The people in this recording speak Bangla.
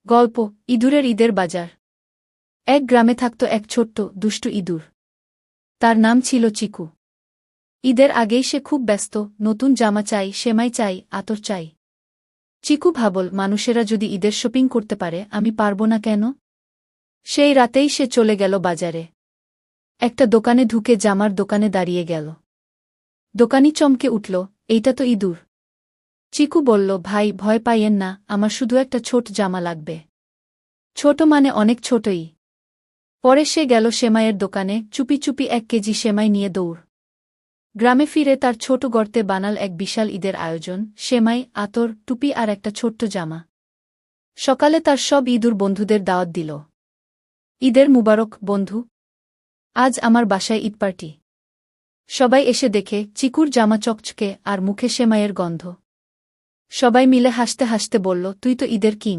গল্প ইঁদুরের ঈদের বাজার। এক গ্রামে থাকত এক ছোট্ট দুষ্টু ইঁদুর। তার নাম ছিল চিকু। ঈদের আগেই সে খুব ব্যস্ত, নতুন জামা চাই, সেমাই চাই, আতর চাই। চিকু ভাবল, মানুষেরা যদি ঈদের শপিং করতে পারে, আমি পারব না কেন? সেই রাতেই সে চলে গেল বাজারে। একটা দোকানে ঢুকে জামার দোকানে দাঁড়িয়ে গেল। দোকানি চমকে উঠল, এইটা তো ইঁদুর। চিকু বলল, ভাই ভয় পাইয়েন না, আমার শুধু একটা ছোট জামা লাগবে। ছোট মানে অনেক ছোটই। পরে সে গেল সেমাইয়ের দোকানে, চুপি চুপি 1 কেজি সেমাই নিয়ে দৌড়। গ্রামে ফিরে তার ছোট গর্তে বানাল এক বিশাল ঈদের আয়োজন, সেমাই, আতর, টুপি আর একটা ছোট্ট জামা। সকালে তার সব ইঁদুর বন্ধুদের দাওয়াত দিল। ঈদের মুবারক বন্ধু, আজ আমার বাসায় ঈদ পার্টি। সবাই এসে দেখে চিকুর জামা চকচকে আর মুখে সেমাইয়ের গন্ধ। সবাই মিলে হাসতে হাসতে বলল, তুই তো ঈদের কিং।